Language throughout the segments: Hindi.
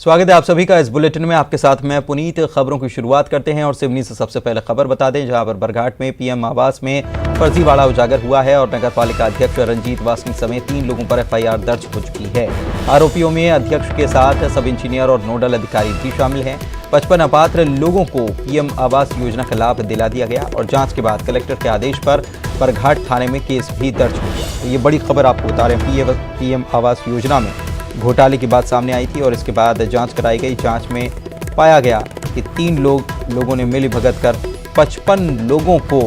स्वागत है आप सभी का इस बुलेटिन में। आपके साथ मैं पुनीत। खबरों की शुरुआत करते हैं और सिवनी से सबसे पहले खबर बता दें, जहां पर बरघाट में पीएम आवास में फर्जीवाड़ा उजागर हुआ है और नगरपालिका अध्यक्ष रंजीत वासनी समेत 3 लोगों पर एफआईआर दर्ज हो चुकी है। आरोपियों में अध्यक्ष के साथ सब इंजीनियर और नोडल अधिकारी भी शामिल हैं। 55 अपात्र लोगों को पीएम आवास योजना का लाभ दिला दिया गया और जांच के बाद कलेक्टर के आदेश पर बरघाट थाने में केस भी दर्ज हो गया। तो ये बड़ी खबर आपको बता रहे हैं। पीएम आवास योजना में घोटाले की बात सामने आई थी और इसके बाद जांच कराई गई। जांच में पाया गया कि 3 लोगों ने मिलीभगत कर 55 लोगों को,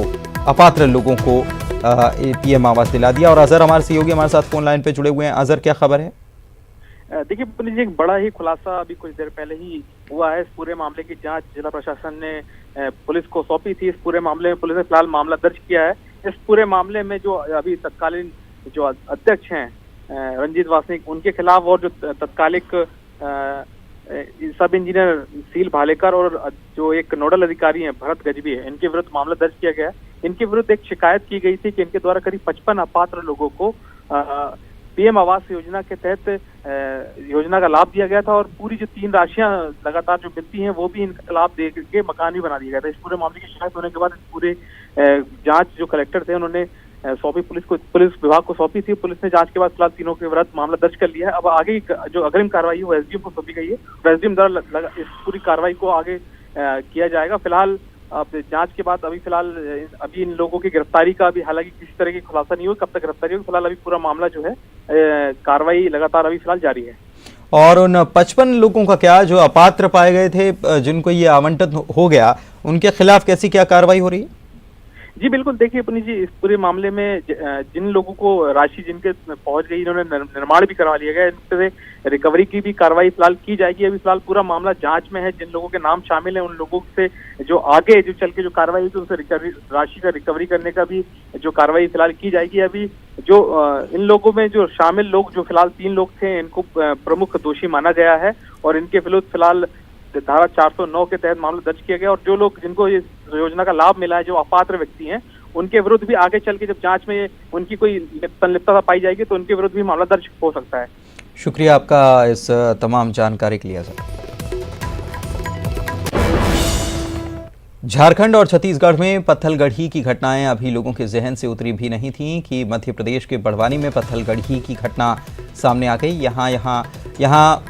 अपात्र लोगों को पीएम आवास दिला दिया। और अजहर हमारे सहयोगी हमारे साथ फोन लाइन पे जुड़े हुए हैं। अजहर, क्या खबर है? देखिए पुनीत जी, एक बड़ा ही खुलासा अभी कुछ देर पहले ही हुआ है। इस पूरे मामले की जांच जिला प्रशासन ने पुलिस को सौंपी थी। इस पूरे मामले में पुलिस ने फिलहाल मामला दर्ज किया है। इस पूरे मामले में जो अभी तत्कालीन जो अध्यक्ष हैं रंजीत वासनी, उनके खिलाफ और जो तत्कालिक सब इंजीनियर सील भालेकर और जो एक नोडल अधिकारी हैं भरत गजबी है, इनके विरुद्ध मामला दर्ज किया गया है। इनके विरुद्ध एक शिकायत की गई थी कि इनके द्वारा करीब 55 अपात्र लोगों को पीएम आवास योजना के तहत योजना का लाभ दिया गया था और पूरी जो 3 राशियां लगातार जो मिलती हैं वो भी इनका लाभ दे के मकान भी बना दिया गया था। इस पूरे मामले की शिकायत होने के बाद इस पूरे जांच जो कलेक्टर थे उन्होंने सौंपी पुलिस विभाग को सौंपी थी। पुलिस ने जांच के बाद फिलहाल तीनों के विरुद्ध मामला दर्ज कर लिया है। अब आगे जो अग्रिम कार्रवाई है वो एसडीएम को सौंपी गई है और एसडीएम द्वारा इस पूरी कार्रवाई को आगे किया जाएगा। फिलहाल अब जांच के बाद अभी इन लोगों की गिरफ्तारी का अभी हालांकि किसी तरह की खुलासा नहीं हुआ, कब तक गिरफ्तारी होगी। फिलहाल अभी पूरा मामला जो है कार्रवाई लगातार अभी फिलहाल जारी है। और उन 55 लोगों का क्या, जो अपात्र पाए गए थे, जिनको ये आवंटन हो गया, उनके खिलाफ कैसी क्या कार्रवाई हो रही है? जी बिल्कुल, देखिए पुनीत जी, इस पूरे मामले में जिन लोगों को राशि जिनके पहुंच गई, इन्होंने निर्माण भी करवा लिया गया, इन पे रिकवरी की भी कार्रवाई फिलहाल की जाएगी। अभी फिलहाल पूरा मामला जांच में है। जिन लोगों के नाम शामिल हैं उन लोगों से जो आगे जो चल के जो कार्रवाई होगी उनसे राशि का रिकवरी करने का भी जो कार्रवाई फिलहाल की जाएगी। अभी जो इन लोगों में जो शामिल लोग, जो फिलहाल 3 लोग थे, इनको प्रमुख दोषी माना गया है और इनके विरुद्ध फिलहाल धारा 409 के तहत मामला दर्ज किया गया। और जो लोग जिनको इस योजना का लाभ मिला है, जो अपात्र व्यक्ति हैं, उनके विरुद्ध भी आगे चल के जब जांच में उनकी कोई संलिप्तता पाई जाएगी तो उनके विरुद्ध भी मामला दर्ज हो सकता है। शुक्रिया आपका इस तमाम जानकारी के लिए। झारखंड और छत्तीसगढ़ में पत्थलगढ़ी की घटनाएं अभी लोगों के जहन से उतरी भी नहीं थीं कि मध्य प्रदेश के बड़वानी में पत्थलगढ़ी की घटना सामने आ गई। यहाँ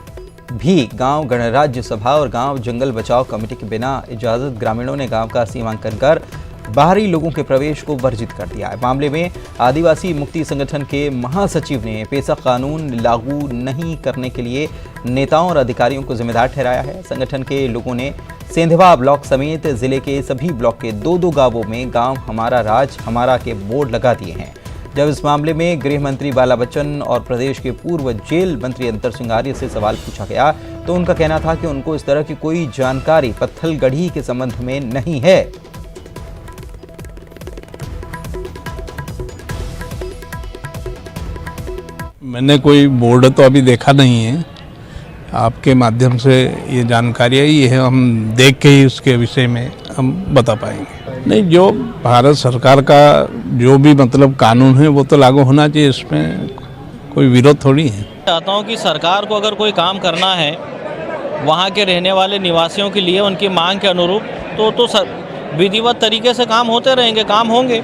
भी गांव गणराज्य सभा और गांव जंगल बचाओ कमेटी के बिना इजाजत ग्रामीणों ने गांव का सीमांकन कर बाहरी लोगों के प्रवेश को वर्जित कर दिया है। मामले में आदिवासी मुक्ति संगठन के महासचिव ने पेसा कानून लागू नहीं करने के लिए नेताओं और अधिकारियों को जिम्मेदार ठहराया है। संगठन के लोगों ने सेंधवा ब्लॉक समेत जिले के सभी ब्लॉक के 2-2 गांवों में गांव हमारा राज हमारा के बोर्ड लगा दिए हैं। जब इस मामले में गृह मंत्री बाला बच्चन और प्रदेश के पूर्व जेल मंत्री अंतर सिंह आर्य से सवाल पूछा गया तो उनका कहना था कि उनको इस तरह की कोई जानकारी पत्थलगढ़ी के संबंध में नहीं है। मैंने कोई बोर्ड तो अभी देखा नहीं है। आपके माध्यम से ये जानकारी आई है, हम देख के ही उसके विषय में हम बता पाएंगे। नहीं, जो भारत सरकार का जो भी मतलब कानून है वो तो लागू होना चाहिए, इसमें कोई विरोध थोड़ी है। चाहता हूँ कि सरकार को अगर कोई काम करना है वहाँ के रहने वाले निवासियों के लिए उनकी मांग के अनुरूप तो विधिवत तरीके से काम होते रहेंगे, काम होंगे।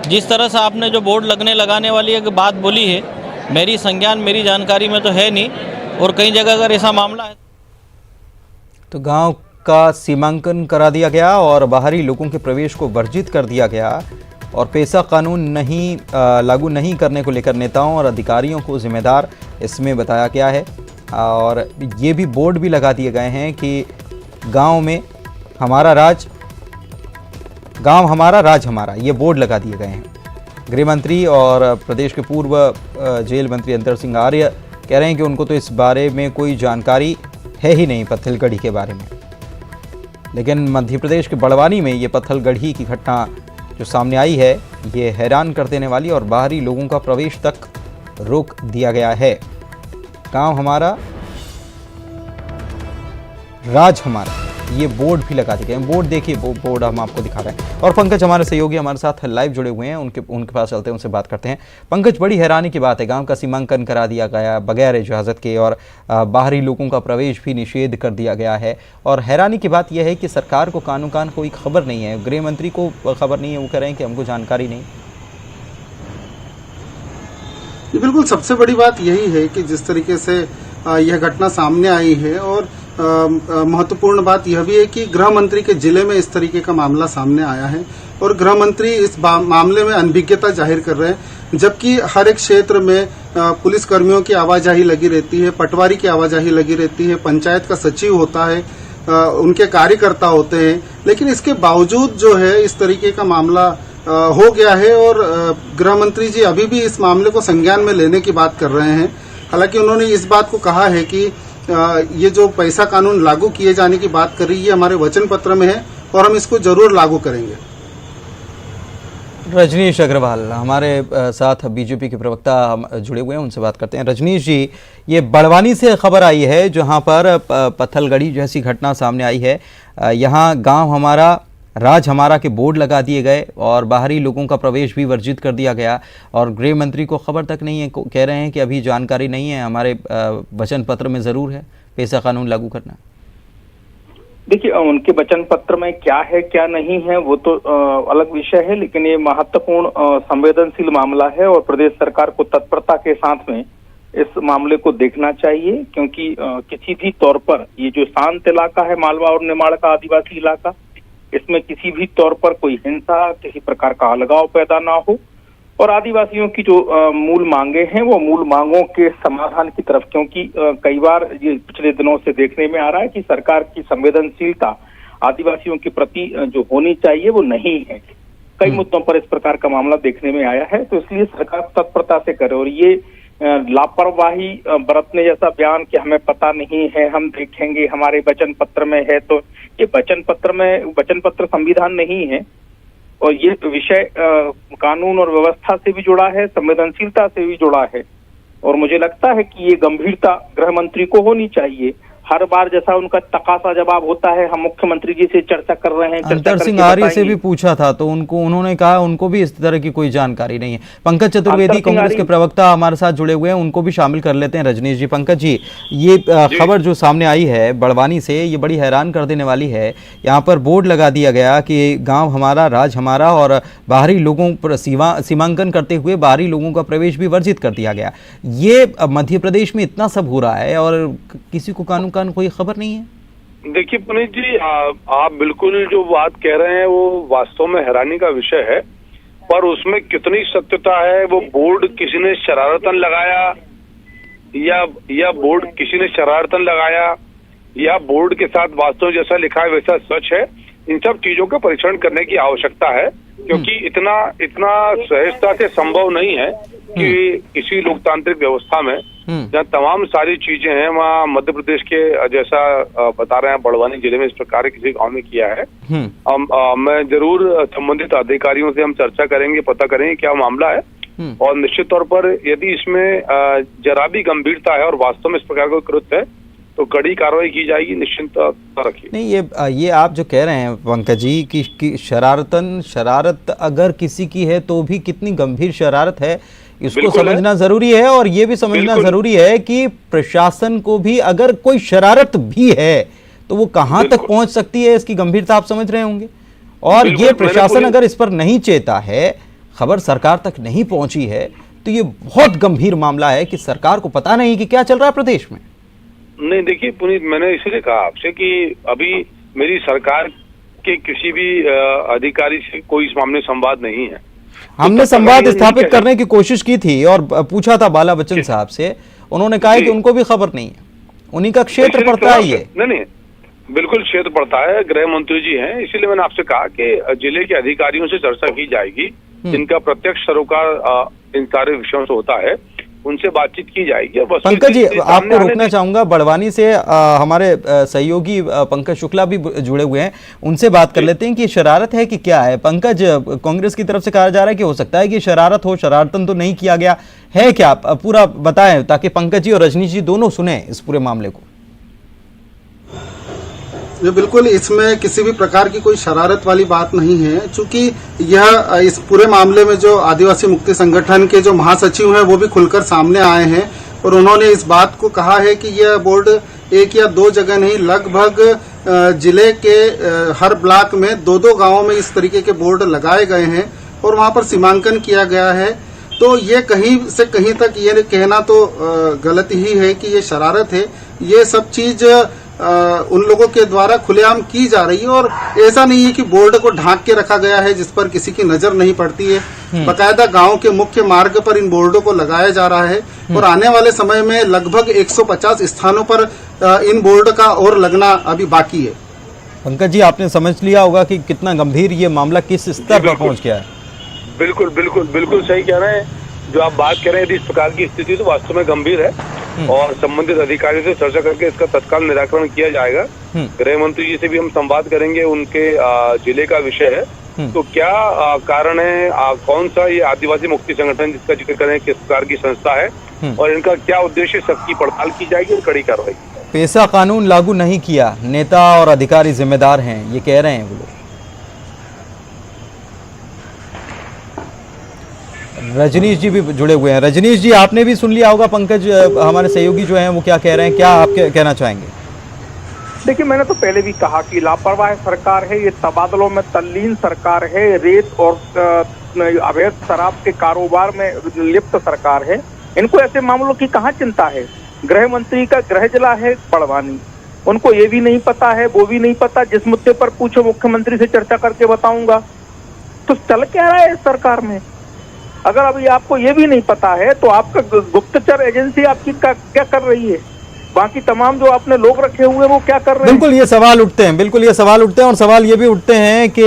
जिस तरह से आपने जो बोर्ड लगाने वाली एक बात बोली है, मेरी संज्ञान मेरी जानकारी में तो है नहीं और कई जगह अगर ऐसा मामला है तो गांव का सीमांकन करा दिया गया और बाहरी लोगों के प्रवेश को वर्जित कर दिया गया और पेसा कानून लागू नहीं करने को लेकर नेताओं और अधिकारियों को जिम्मेदार इसमें बताया गया है। और ये भी बोर्ड भी लगा दिए गए हैं कि गांव में हमारा राज, गांव हमारा राज हमारा, ये बोर्ड लगा दिए गए हैं। गृह मंत्री और प्रदेश के पूर्व जेल मंत्री अंतर सिंह आर्य कह रहे हैं कि उनको तो इस बारे में कोई जानकारी है ही नहीं पत्थलगढ़ी के बारे में। लेकिन मध्य प्रदेश के बड़वानी में ये पत्थलगढ़ी की घटना जो सामने आई है, ये हैरान कर देने वाली और बाहरी लोगों का प्रवेश तक रोक दिया गया है। गांव हमारा राज हमारा। ये बोर्ड भी लगा दिए गए हैं। बोर्ड देखिए, वो बोर्ड हम आपको दिखा रहे हैं। और पंकज हमारे सहयोगी हमारे साथ लाइव जुड़े हुए हैं, उनके पास चलते हैं, उनसे बात करते हैं। पंकज, बड़ी हैरानी की बात है, गांव का सीमांकन करा दिया गया बगैर इजाज़त के और बाहरी लोगों का प्रवेश भी निषेध कर दिया गया है। और हैरानी की बात यह है कि सरकार को कानून कोई खबर नहीं है, गृह मंत्री को खबर नहीं है, वो कह रहे हैं कि हमको जानकारी नहीं। बिल्कुल, सबसे बड़ी बात यही है कि जिस तरीके से यह घटना सामने आई है, और महत्वपूर्ण बात यह भी है कि गृह मंत्री के जिले में इस तरीके का मामला सामने आया है और गृह मंत्री इस मामले में अनभिज्ञता जाहिर कर रहे हैं, जबकि हर एक क्षेत्र में पुलिस कर्मियों की आवाजाही लगी रहती है, पटवारी की आवाजाही लगी रहती है, पंचायत का सचिव होता है, उनके कार्यकर्ता होते हैं, लेकिन इसके बावजूद जो है इस तरीके का मामला हो गया है। और गृह मंत्री जी अभी भी इस मामले को संज्ञान में लेने की बात कर रहे हैं। हालांकि उन्होंने इस बात को कहा है कि ये जो पैसा कानून लागू किए जाने की बात कर रही है, हमारे वचन पत्र में है और हम इसको जरूर लागू करेंगे। रजनीश अग्रवाल हमारे साथ बीजेपी के प्रवक्ता जुड़े हुए हैं, उनसे बात करते हैं। रजनीश जी, ये बड़वानी से खबर आई है जहां पर पत्थलगड़ी जैसी घटना सामने आई है। यहाँ गांव हमारा राज हमारा के बोर्ड लगा दिए गए और बाहरी लोगों का प्रवेश भी वर्जित कर दिया गया और गृह मंत्री को खबर तक नहीं है, कह रहे हैं कि अभी जानकारी नहीं है, हमारे वचन पत्र में ज़रूर है पैसा कानून लागू करना। देखिए, उनके वचन पत्र में क्या है क्या नहीं है वो तो अलग विषय है, लेकिन ये महत्वपूर्ण संवेदनशील मामला है और प्रदेश सरकार को तत्परता के साथ में इस मामले को देखना चाहिए, क्योंकि किसी भी तौर पर ये जो शांत इलाका है मालवा और निमाड़ का आदिवासी इलाका, इसमें किसी भी तौर पर कोई हिंसा, किसी प्रकार का अलगाव पैदा ना हो और आदिवासियों की जो मूल मांगे हैं वो मूल मांगों के समाधान की तरफ, क्योंकि कई बार ये पिछले दिनों से देखने में आ रहा है कि सरकार की संवेदनशीलता आदिवासियों के प्रति जो होनी चाहिए वो नहीं है। कई मुद्दों पर इस प्रकार का मामला देखने में आया है, तो इसलिए सरकार तत्परता से करे। और ये लापरवाही बरतने जैसा बयान कि हमें पता नहीं है, हम देखेंगे, हमारे वचन पत्र में है, तो ये वचन पत्र संविधान नहीं है और ये विषय कानून और व्यवस्था से भी जुड़ा है, संवेदनशीलता से भी जुड़ा है। और मुझे लगता है कि ये गंभीरता गृह मंत्री को होनी चाहिए। हर बार जैसा उनका तकासा जवाब होता है, हम मुख्यमंत्री जी से चर्चा कर रहे हैं, अंतर सिंह आर्य से भी पूछा था तो उन्होंने कहा उनको भी इस तरह की कोई जानकारी नहीं है। पंकज चतुर्वेदी कांग्रेस के प्रवक्ता हमारे साथ जुड़े हुए हैं, उनको भी शामिल कर लेते हैं। रजनीश जी, पंकज जी, ये खबर जो सामने आई है बड़वानी से, ये बड़ी हैरान कर देने वाली है। यहाँ पर बोर्ड लगा दिया गया कि गाँव हमारा राज हमारा और बाहरी लोगों पर सीमांकन करते हुए बाहरी लोगों का प्रवेश भी वर्जित कर दिया गया। ये मध्य प्रदेश में इतना सब हो रहा है और किसी को कानून कोई खबर नहीं है। देखिए पुनीत जी, आप बिल्कुल जो बात कह रहे हैं वो वास्तव में हैरानी का विषय है, पर उसमें कितनी सत्यता है? वो बोर्ड किसी ने शरारतन लगाया या बोर्ड किसी ने शरारतन लगाया या बोर्ड के साथ वास्तव जैसा लिखा है वैसा सच है? इन सब चीजों का परीक्षण करने की आवश्यकता है, क्योंकि इतना सहजता से संभव नहीं है कि किसी लोकतांत्रिक व्यवस्था में जहाँ तमाम सारी चीजें हैं, वहाँ मध्य प्रदेश के जैसा बता रहे हैं बड़वानी जिले में इस प्रकार किसी गांव में किया है। मैं जरूर संबंधित अधिकारियों से हम चर्चा करेंगे, पता करेंगे क्या मामला है और निश्चित तौर पर यदि इसमें जरा भी गंभीरता है और वास्तव में इस प्रकार का कृत्य है तो कड़ी कार्रवाई की जाएगी, निश्चिंत रखिए। नहीं, ये आप जो कह रहे हैं पंकज जी कि शरारत अगर किसी की है तो भी कितनी गंभीर शरारत है, इसको समझना जरूरी है। और ये भी समझना जरूरी है कि प्रशासन को भी अगर कोई शरारत भी है तो वो कहां तक पहुंच सकती है, इसकी गंभीरता आप समझ रहे होंगे। और ये प्रशासन अगर इस पर नहीं चेता है, खबर सरकार तक नहीं पहुंची है, तो ये बहुत गंभीर मामला है कि सरकार को पता नहीं कि क्या चल रहा है प्रदेश में। नहीं, देखिए पुनीत, मैंने इसीलिए कहा आपसे कि अभी मेरी सरकार के किसी भी अधिकारी से कोई इस मामले संवाद नहीं है। हमने संवाद स्थापित करने की कोशिश की थी और पूछा था बाला बच्चन साहब से, उन्होंने कहा है कि उनको भी खबर नहीं है, उन्हीं का क्षेत्र पड़ता है ये। नहीं, बिल्कुल क्षेत्र पड़ता है, गृह मंत्री जी हैं, इसीलिए मैंने आपसे कहा कि जिले के अधिकारियों से चर्चा की जाएगी, जिनका प्रत्यक्ष सरोकार इन सारे विषयों से होता है, उनसे बातचीत की जाएगी। पंकज जी, आपको रोकना चाहूंगा, बड़वानी से हमारे सहयोगी पंकज शुक्ला भी जुड़े हुए हैं, उनसे बात कर लेते हैं कि शरारत है कि क्या है। पंकज, कांग्रेस की तरफ से कहा जा रहा है कि हो सकता है कि शरारत हो, शरारतन तो नहीं किया गया है, क्या पूरा बताएं ताकि पंकज जी और रजनीश जी दोनों सुने इस पूरे मामले को। जो बिल्कुल इसमें किसी भी प्रकार की कोई शरारत वाली बात नहीं है, चूंकि यह इस पूरे मामले में जो आदिवासी मुक्ति संगठन के जो महासचिव हैं वो भी खुलकर सामने आए हैं और उन्होंने इस बात को कहा है कि यह बोर्ड एक या दो जगह नहीं, लगभग जिले के हर ब्लॉक में 2-2 गांवों में इस तरीके के बोर्ड लगाए गए हैं और वहां पर सीमांकन किया गया है। तो ये कहीं से कहीं तक ये कहना तो गलत ही है कि ये शरारत है। ये सब चीज उन लोगों के द्वारा खुलेआम की जा रही है और ऐसा नहीं है कि बोर्ड को ढांक के रखा गया है जिस पर किसी की नजर नहीं पड़ती है। बकायदा गांव के मुख्य मार्ग पर इन बोर्डों को लगाया जा रहा है और आने वाले समय में लगभग 150 स्थानों पर इन बोर्ड का और लगना अभी बाकी है। पंकज जी, आपने समझ लिया होगा कि कितना गंभीर ये मामला किस स्तर पर पहुंच गया है। बिल्कुल बिल्कुल बिल्कुल सही कह रहे हैं। जो आप बात कह रहे हैं, यदि इस प्रकार की स्थिति तो वास्तव में गंभीर है और संबंधित अधिकारियों से चर्चा करके इसका तत्काल निराकरण किया जाएगा। गृह मंत्री जी से भी हम संवाद करेंगे, उनके जिले का विषय है। तो क्या कारण है, कौन सा ये आदिवासी मुक्ति संगठन जिसका जिक्र करें, किस प्रकार की संस्था है और इनका क्या उद्देश्य, सबकी पड़ताल की जाएगी और कड़ी कार्रवाई। पेशा कानून लागू नहीं किया, नेता और अधिकारी जिम्मेदार हैं, ये कह रहे हैं वो लोग। रजनीश जी भी जुड़े हुए हैं। रजनीश जी, आपने भी सुन लिया होगा पंकज हमारे सहयोगी जो हैं वो क्या कह रहे हैं, क्या आप कहना चाहेंगे? देखिए, मैंने तो पहले भी कहा कि लापरवाह सरकार है, ये तबादलों में तल्लीन सरकार है, रेत और अवैध शराब के कारोबार में लिप्त सरकार है। इनको ऐसे मामलों की कहाँ चिंता है। गृह मंत्री का गृह जिला है बड़वानी, उनको ये भी नहीं पता है, वो भी नहीं पता। जिस मुद्दे पर पूछो मुख्यमंत्री से चर्चा करके बताऊंगा। तो चल क्या रहा है इस सरकार में? अगर अभी आपको ये भी नहीं पता है तो आपका गुप्तचर एजेंसी आपकी क्या कर रही है? बाकी तमाम जो आपने लोग रखे हुए वो क्या कर रहे हैं? बिल्कुल ये सवाल उठते हैं और सवाल ये भी उठते हैं कि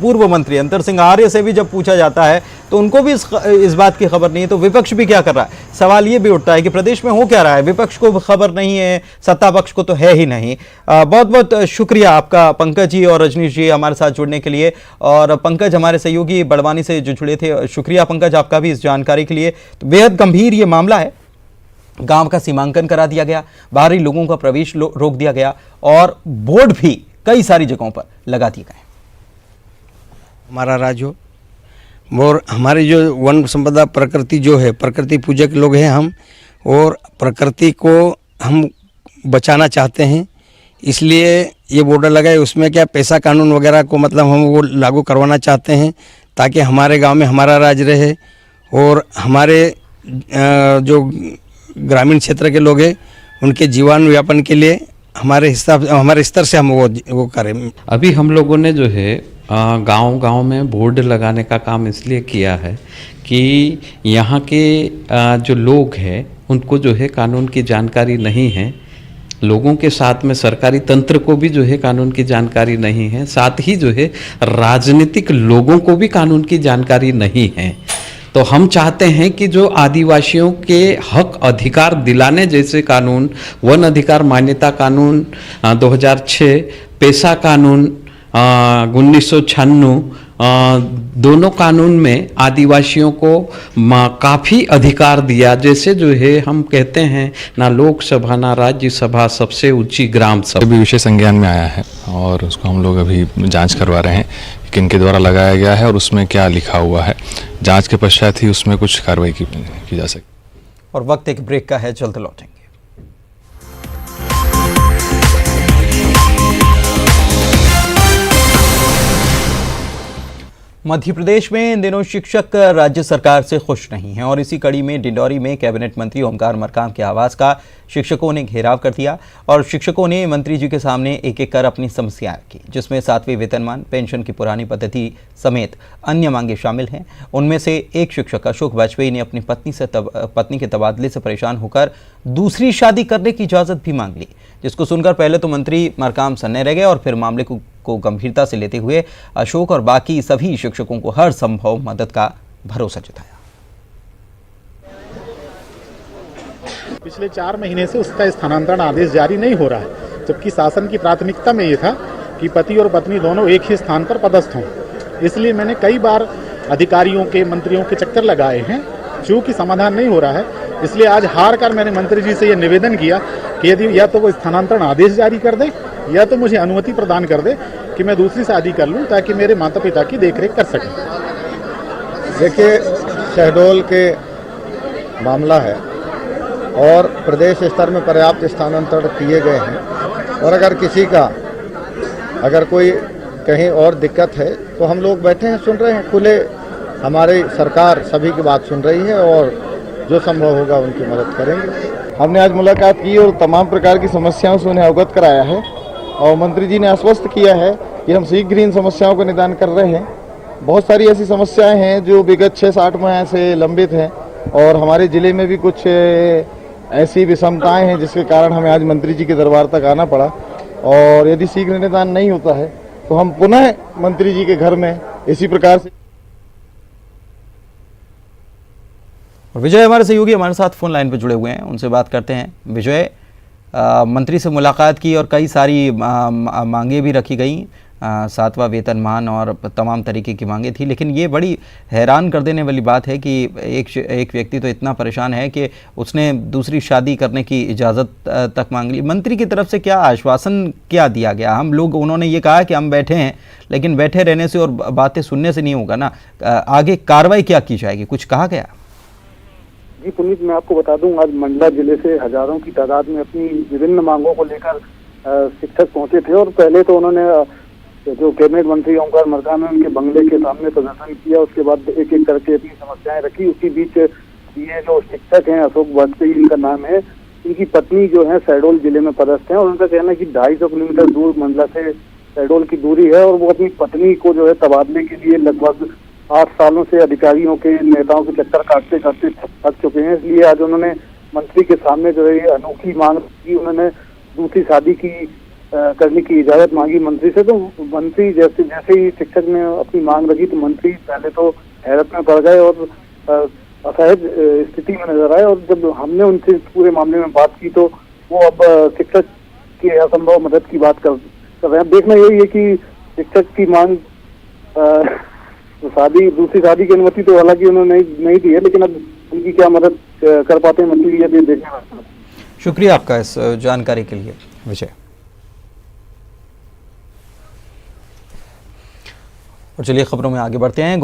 पूर्व मंत्री अंतर सिंह आर्य से भी जब पूछा जाता है तो उनको भी इस बात की खबर नहीं है, तो विपक्ष भी क्या कर रहा है। सवाल ये भी उठता है कि प्रदेश में हो क्या रहा है, विपक्ष को खबर नहीं है, सत्ता पक्ष को तो है ही नहीं। बहुत बहुत शुक्रिया आपका पंकज जी और रजनीश जी हमारे साथ जुड़ने के लिए। और पंकज हमारे सहयोगी बड़वानी से जो जुड़े थे, शुक्रिया पंकज आपका भी इस जानकारी के लिए। तो बेहद गंभीर ये मामला है, गांव का सीमांकन करा दिया गया, बाहरी लोगों का प्रवेश रोक दिया गया और बोर्ड भी कई सारी जगहों पर लगा दिए गए। हमारा राज्य और हमारे जो वन संपदा प्रकृति जो है, प्रकृति पूजक लोग हैं हम, और प्रकृति को हम बचाना चाहते हैं, इसलिए ये बॉर्डर लगाए। उसमें क्या पैसा कानून वगैरह को मतलब हम वो लागू करवाना चाहते हैं ताकि हमारे गांव में हमारा राज रहे और हमारे जो ग्रामीण क्षेत्र के लोग हैं उनके जीवन यापन के लिए हमारे स्तर से हम वो करें। अभी हम लोगों ने जो है गांव-गांव में बोर्ड लगाने का काम इसलिए किया है कि यहाँ के जो लोग हैं उनको जो है कानून की जानकारी नहीं है। लोगों के साथ में सरकारी तंत्र को भी जो है कानून की जानकारी नहीं है, साथ ही जो है राजनीतिक लोगों को भी कानून की जानकारी नहीं है। तो हम चाहते हैं कि जो आदिवासियों के हक अधिकार दिलाने जैसे कानून, वन अधिकार मान्यता कानून 2006, पेशा कानून 1996, दोनों कानून में आदिवासियों को काफ़ी अधिकार दिया। जैसे जो है हम कहते हैं ना लोकसभा ना राज्यसभा, सबसे ऊंची ग्राम सभा। भी विषय संज्ञान में आया है और उसको हम लोग अभी जांच करवा रहे हैं कि किनके द्वारा लगाया गया है और उसमें क्या लिखा हुआ है। जांच के पश्चात ही उसमें कुछ कार्रवाई की जा सकती। और वक्त एक ब्रेक का है, जल्द लौटेंगे। मध्य प्रदेश में इन दिनों शिक्षक राज्य सरकार से खुश नहीं हैं और इसी कड़ी में डिंडौरी में कैबिनेट मंत्री ओमकार मरकाम के आवास का शिक्षकों ने घेराव कर दिया और शिक्षकों ने मंत्री जी के सामने एक एक कर अपनी समस्याएं रखी, जिसमें 7वें वेतनमान, पेंशन की पुरानी पद्धति समेत अन्य मांगे शामिल हैं। उनमें से एक शिक्षक अशोक वाजपेयी ने अपनी पत्नी के तबादले से परेशान होकर दूसरी शादी करने की इजाज़त भी मांग ली, जिसको सुनकर पहले तो मंत्री मरकाम सन्ने रह गए और फिर मामले को गंभीरता से लेते हुए अशोक और बाकी सभी शिक्षकों को हर संभव मदद का भरोसा जताया। पिछले 4 महीने से उसका स्थानांतरण आदेश जारी नहीं हो रहा है, जबकि शासन की प्राथमिकता में ये था कि पति और पत्नी दोनों एक ही स्थान पर पदस्थ हों। इसलिए मैंने कई बार अधिकारियों के, मंत्रियों के चक्कर लगाए हैं, जो कि समाधान नहीं हो रहा है। इसलिए आज हार कर मैंने मंत्री जी से यह निवेदन किया कि यदि या तो वो स्थानांतरण आदेश जारी कर दे या तो मुझे अनुमति प्रदान कर दे कि मैं दूसरी शादी कर लूं ताकि मेरे माता पिता की देखरेख कर सकें। देखिए, शहडोल के मामला है और प्रदेश स्तर में पर्याप्त स्थानांतरण किए गए हैं और अगर किसी का अगर कोई कहीं और दिक्कत है तो हम लोग बैठे हैं, सुन रहे हैं, खुले, हमारी सरकार सभी की बात सुन रही है और जो संभव होगा उनकी मदद करेंगे। हमने आज मुलाकात की और तमाम प्रकार की समस्याओं से उन्हें अवगत कराया है और मंत्री जी ने आश्वस्त किया है कि हम शीघ्र इन समस्याओं का निदान कर रहे हैं। बहुत सारी ऐसी समस्याएं हैं जो विगत 6-8 माह से लंबित हैं और हमारे जिले में भी कुछ ऐसी विषमताएं हैं जिसके कारण हमें आज मंत्री जी के दरबार तक आना पड़ा और यदि शीघ्र निदान नहीं होता है तो हम पुनः मंत्री जी के घर में इसी प्रकार से। विजय हमारे सहयोगी हमारे साथ फोन लाइन पर जुड़े हुए हैं, उनसे बात करते हैं। विजय, मंत्री से मुलाकात की और कई सारी मांगे भी रखी गई, 7वां वेतनमान और तमाम तरीके की मांगे थी, लेकिन ये बड़ी हैरान कर देने वाली बात है कि एक व्यक्ति तो इतना परेशान है कि उसने दूसरी शादी करने की इजाज़त तक मांग ली। मंत्री की तरफ से क्या आश्वासन क्या दिया गया? हम लोग, उन्होंने ये कहा कि हम बैठे हैं, लेकिन बैठे रहने से और बातें सुनने से नहीं होगा ना, आगे कार्रवाई क्या की जाएगी, कुछ कहा गया? जी पुनीत, मैं आपको बता दूं, आज मंडला जिले से हजारों की तादाद में अपनी विभिन्न मांगों को लेकर शिक्षक पहुंचे थे और पहले तो उन्होंने जो कैबिनेट मंत्री ओमकार मरकाम है उनके बंगले के सामने प्रदर्शन किया, उसके बाद एक एक करके अपनी समस्याएं रखी। उसी बीच ये जो शिक्षक हैं, अशोक वाजपेयी इनका नाम है, इनकी पत्नी जो है शहडोल जिले में पदस्थ है और उनका कहना है कि 250 किलोमीटर दूर मंडला से शहडोल की दूरी है और वो अपनी पत्नी को जो है तबादले के लिए लगभग 8 सालों से अधिकारियों के, नेताओं के चक्कर काटते काटते थक चुके हैं। इसलिए आज उन्होंने मंत्री के सामने जो है अनोखी मांग की, उन्होंने दूसरी शादी की करने की इजाजत मांगी मंत्री से। तो मंत्री जैसे ही शिक्षक ने अपनी मांग रखी तो मंत्री पहले तो हैरत में पड़ गए और असहज स्थिति में नजर आए और जब हमने उनसे पूरे मामले में बात की तो वो अब शिक्षक की असंभव मदद की बात कर रहे हैं। देखना यही है कि शिक्षक की मांग दूसरी शादी की अनुमति तो हालांकि उन्होंने नहीं दी है, लेकिन अब उनकी क्या मदद कर पाते हैं मंत्री, ये देखना। शुक्रिया आपका इस जानकारी के लिए विजय। और चलिए खबरों में आगे बढ़ते हैं।